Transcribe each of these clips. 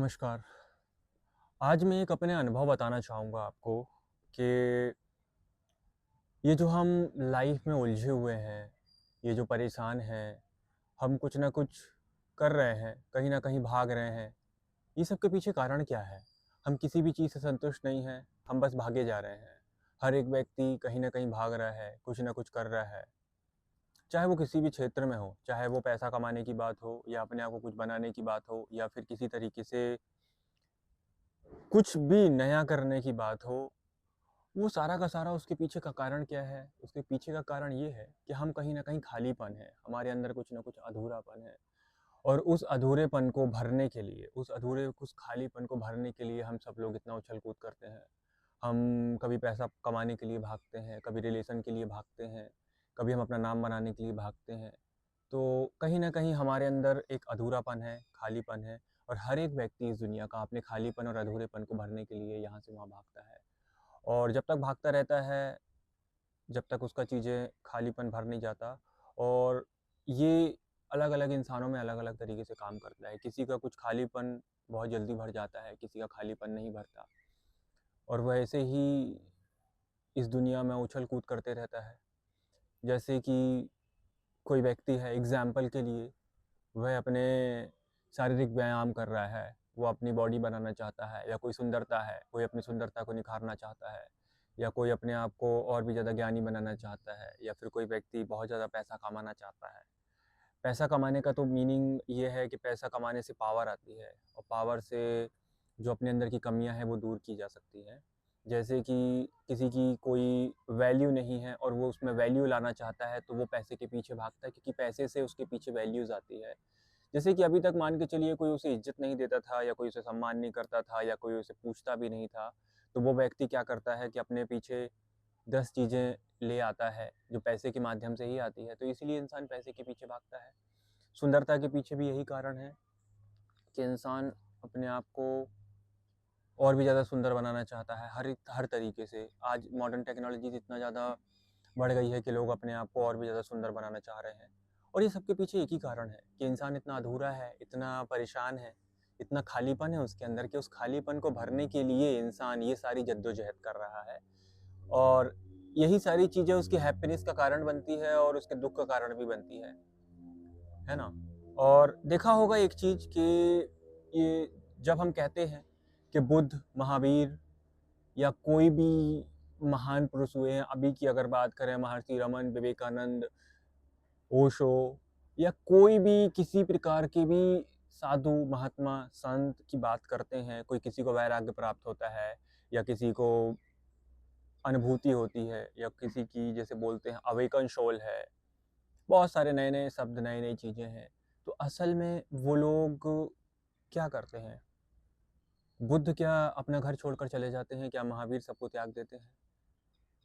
नमस्कार। आज मैं एक अपने अनुभव बताना चाहूँगा आपको कि ये जो हम लाइफ में उलझे हुए हैं, ये जो परेशान हैं, हम कुछ न कुछ कर रहे हैं, कहीं न कहीं भाग रहे हैं, ये सब के पीछे कारण क्या है? हम किसी भी चीज़ से संतुष्ट नहीं हैं, हम बस भागे जा रहे हैं। हर एक व्यक्ति कहीं न कहीं भाग रहा है, कुछ न कुछ कर रहा है, चाहे वो किसी भी क्षेत्र में हो, चाहे वो पैसा कमाने की बात हो या अपने आप को कुछ बनाने की बात हो या फिर किसी तरीके से कुछ भी नया करने की बात हो। वो सारा का सारा उसके पीछे का कारण क्या है? उसके पीछे का कारण ये है कि हम कहीं न कहीं खालीपन है, हमारे अंदर कुछ न कुछ अधूरापन है और उस अधूरेपन को भरने के लिए, उस खालीपन को भरने के लिए हम सब लोग इतना उछल-कूद करते हैं। हम कभी पैसा कमाने के लिए भागते हैं, कभी रिलेशन के लिए भागते हैं, कभी हम अपना नाम बनाने के लिए भागते हैं। तो कहीं न कहीं हमारे अंदर एक अधूरापन है, खालीपन है और हर एक व्यक्ति इस दुनिया का अपने खालीपन और अधूरेपन को भरने के लिए यहाँ से वहाँ भागता है। और जब तक भागता रहता है, जब तक उसका चीज़ें खालीपन भर नहीं जाता और ये अलग-अलग इंसानों में अलग-अलग तरीके से काम करता है। किसी का कुछ खालीपन बहुत जल्दी भर जाता है, किसी का खालीपन नहीं भरता और वह ऐसे ही इस दुनिया में उछल-कूद करते रहता है। जैसे कि कोई व्यक्ति है एग्ज़ाम्पल के लिए, वह अपने शारीरिक व्यायाम कर रहा है, वो अपनी बॉडी बनाना चाहता है या कोई सुंदरता है, कोई अपनी सुंदरता को निखारना चाहता है या कोई अपने आप को और भी ज़्यादा ज्ञानी बनाना चाहता है या फिर कोई व्यक्ति बहुत ज़्यादा पैसा कमाना चाहता है। पैसा कमाने का तो मीनिंग ये है कि पैसा कमाने से पावर आती है और पावर से जो अपने अंदर की कमियां हैं वो दूर की जा सकती हैं। जैसे कि किसी की कोई वैल्यू नहीं है और वो उसमें वैल्यू लाना चाहता है तो वो पैसे के पीछे भागता है क्योंकि पैसे से उसके पीछे वैल्यूज़ आती है। जैसे कि अभी तक मान के चलिए कोई उसे इज़्ज़त नहीं देता था या कोई उसे सम्मान नहीं करता था या कोई उसे पूछता भी नहीं था, तो वो व्यक्ति क्या करता है कि अपने पीछे 10 चीज़ें ले आता है, जो पैसे के माध्यम से ही आती है, तो इसीलिए इंसान पैसे के पीछे भागता है। सुंदरता के पीछे भी यही कारण है कि इंसान अपने आप को और भी ज़्यादा सुंदर बनाना चाहता है, हर तरीके से। आज मॉडर्न टेक्नोलॉजीज़ इतना ज़्यादा बढ़ गई है कि लोग अपने आप को और भी ज़्यादा सुंदर बनाना चाह रहे हैं। और ये सबके पीछे एक ही कारण है कि इंसान इतना अधूरा है, इतना परेशान है, इतना खालीपन है उसके अंदर कि उस खालीपन को भरने के लिए इंसान ये सारी जद्दोजहद कर रहा है। और यही सारी चीज़ें उसकी हैप्पीनेस का कारण बनती है और उसके दुःख का कारण भी बनती है ना? और देखा होगा एक चीज़ कि ये जब हम कहते हैं कि बुद्ध, महावीर या कोई भी महान पुरुष हुए हैं, अभी की अगर बात करें महर्षि रमन, विवेकानंद, ओशो या कोई भी किसी प्रकार के भी साधु, महात्मा, संत की बात करते हैं, कोई किसी को वैराग्य प्राप्त होता है या किसी को अनुभूति होती है या किसी की जैसे बोलते हैं अवेकन सोल है, बहुत सारे नए-नए शब्द, नई-नई चीज़ें हैं। तो असल में वो लोग क्या करते हैं? बुद्ध क्या अपना घर छोड़कर चले जाते हैं? क्या महावीर सबको त्याग देते हैं?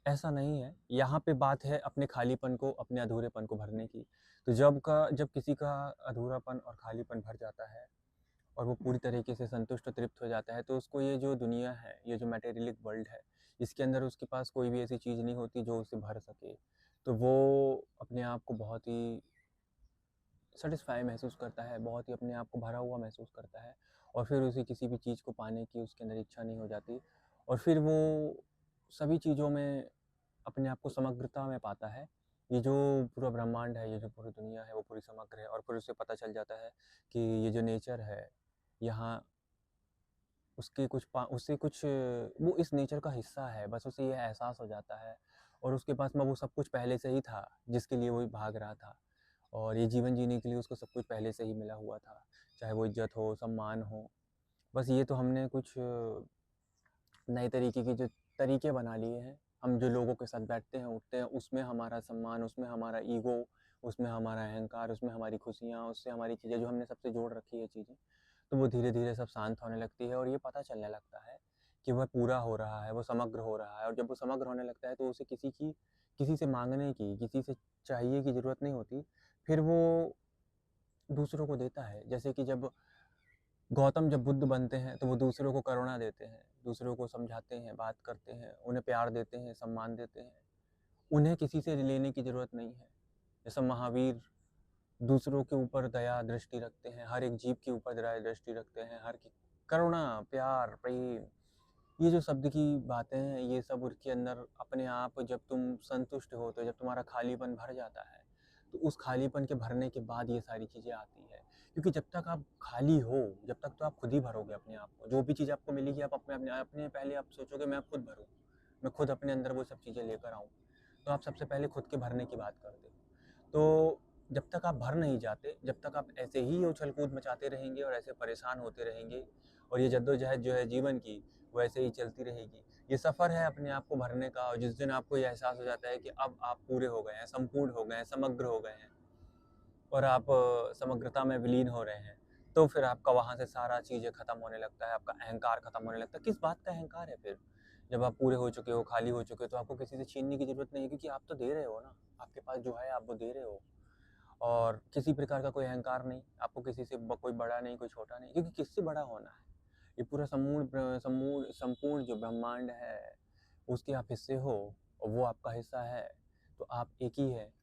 ऐसा नहीं है। यहाँ पे बात है अपने खालीपन को, अपने अधूरेपन को भरने की। तो जब किसी का अधूरापन और खालीपन भर जाता है और वो पूरी तरीके से संतुष्ट और तृप्त हो जाता है, तो उसको ये जो दुनिया है, ये जो मटेरियलिक वर्ल्ड है, इसके अंदर उसके पास कोई भी ऐसी चीज़ नहीं होती जो उसे भर सके। तो वो अपने आप को बहुत ही सैटिस्फाई महसूस करता है, बहुत ही अपने आप को भरा हुआ महसूस करता है और फिर उसे किसी भी चीज़ को पाने की उसके अंदर इच्छा नहीं हो जाती और फिर वो सभी चीज़ों में अपने आप को समग्रता में पाता है। ये जो पूरा ब्रह्मांड है, ये जो पूरी दुनिया है, वो पूरी समग्र है और फिर उसे पता चल जाता है कि ये जो नेचर है, यहाँ उससे कुछ वो इस नेचर का हिस्सा है, बस उसे ये एहसास हो जाता है और उसके पास में वो सब कुछ पहले से ही था, जिसके लिए वो भाग रहा था। और ये जीवन जीने के लिए उसको सब कुछ पहले से ही मिला हुआ था, चाहे वो इज़्ज़त हो, सम्मान हो। बस ये तो हमने कुछ नए तरीके के जो तरीके बना लिए हैं, हम जो लोगों के साथ बैठते हैं, उठते हैं, उसमें हमारा सम्मान, उसमें हमारा ईगो, उसमें हमारा अहंकार, उसमें हमारी खुशियाँ, उससे हमारी चीज़ें जो हमने सबसे जोड़ रखी है चीज़ें, तो वो धीरे-धीरे सब शांत होने लगती है और ये पता चलने लगता है कि वह पूरा हो रहा है, वो समग्र हो रहा है और जब वो समग्र होने लगता है तो उसे किसी से माँगने की, किसी से चाहिए की ज़रूरत नहीं होती। फिर वो दूसरों को देता है। जैसे कि जब गौतम जब बुद्ध बनते हैं, तो वो दूसरों को करुणा देते हैं, दूसरों को समझाते हैं, बात करते हैं, उन्हें प्यार देते हैं, सम्मान देते हैं। उन्हें किसी से लेने की ज़रूरत नहीं है। जैसे महावीर दूसरों के ऊपर दया दृष्टि रखते हैं, हर एक जीव के ऊपर दया दृष्टि रखते हैं, करुणा, प्यार, प्रेम, ये जो शब्द की बातें हैं, ये सब उसके अंदर अपने आप जब तुम संतुष्ट होते हो, जब तुम्हारा खालीपन भर जाता है, तो उस खालीपन के भरने के बाद ये सारी चीज़ें आती है। क्योंकि जब तक आप खाली हो, जब तक तो आप खुद ही भरोगे अपने आप को। जो भी चीज़ आपको मिलेगी आप अपने पहले आप सोचोगे मैं खुद भरूँ, मैं खुद अपने अंदर वो सब चीज़ें लेकर आऊँ। तो आप सबसे पहले खुद के भरने की बात करते हो। तो जब तक आप भर नहीं जाते, जब तक आप ऐसे ही उछल-कूद मचाते रहेंगे और ऐसे परेशान होते रहेंगे और ये जद्दोजहद जो है जीवन की, वो ऐसे ही चलती रहेगी। ये सफ़र है अपने आप को भरने का, और जिस दिन आपको ये एहसास हो जाता है कि अब आप पूरे हो गए हैं, संपूर्ण हो गए हैं, समग्र हो गए हैं और आप समग्रता में विलीन हो रहे हैं, तो फिर आपका वहाँ से सारा चीज़ें ख़त्म होने लगता है, आपका अहंकार ख़त्म होने लगता है। किस बात का अहंकार है फिर? जब आप पूरे हो चुके हो, खाली हो चुके हो, तो आपको किसी से छीनने की ज़रूरत नहीं है, क्योंकि आप तो दे रहे हो ना। आपके पास जो है आप वो दे रहे हो। और किसी प्रकार का कोई अहंकार नहीं, आपको किसी से कोई बड़ा नहीं, कोई छोटा नहीं, क्योंकि किससे बड़ा होना है? ये पूरा संपूर्ण जो ब्रह्मांड है, उसके आप हिस्से हो और वो आपका हिस्सा है, तो आप एक ही है।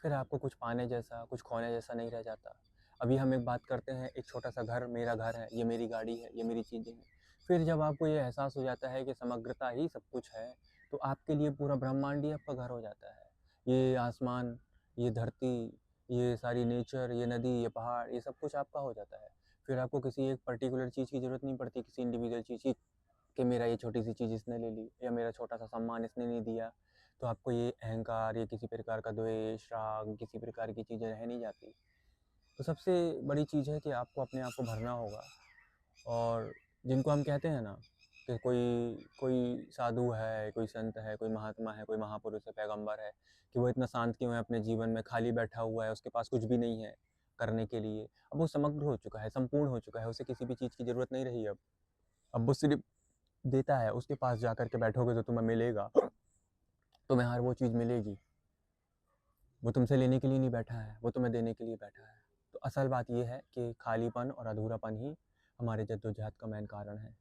फिर आपको कुछ पाने जैसा, कुछ खोने जैसा नहीं रह जाता। अभी हम एक बात करते हैं, एक छोटा-सा घर मेरा घर है, ये मेरी गाड़ी है, ये मेरी चीज़ें हैं। फिर जब आपको ये एहसास हो जाता है कि समग्रता ही सब कुछ है, तो आपके लिए पूरा ब्रह्मांड ही आपका घर हो जाता है। ये आसमान, ये धरती, ये सारी नेचर, ये नदी, ये पहाड़, ये सब कुछ आपका हो जाता है। फिर आपको किसी एक पर्टिकुलर चीज़ की ज़रूरत नहीं पड़ती, किसी इंडिविजुअल चीज़ की, कि मेरा ये छोटी-सी चीज़ इसने ले ली या मेरा छोटा-सा सम्मान इसने नहीं दिया। तो आपको ये अहंकार, ये किसी प्रकार का द्वेष, राग, किसी प्रकार की चीज़ें रह नहीं जाती। तो सबसे बड़ी चीज़ है कि आपको अपने आप को भरना होगा। और जिनको हम कहते हैं ना कि कोई कोई साधु है, कोई संत है, कोई महात्मा है, कोई महापुरुष है, पैगंबर है, कि वो इतना शांत क्यों है अपने जीवन में, खाली बैठा हुआ है, उसके पास कुछ भी नहीं है करने के लिए। अब वो समग्र हो चुका है, संपूर्ण हो चुका है, उसे किसी भी चीज़ की ज़रूरत नहीं रही अब। अब वो सिर्फ़ देता है, उसके पास जाकर के बैठोगे तो तुम्हें मिलेगा, तुम्हें हर वो चीज़ मिलेगी। वो तुमसे लेने के लिए नहीं बैठा है, वो तुम्हें देने के लिए बैठा है। तो असल बात ये है कि खालीपन और अधूरापन ही हमारे जद्दोजहद का मेन कारण है।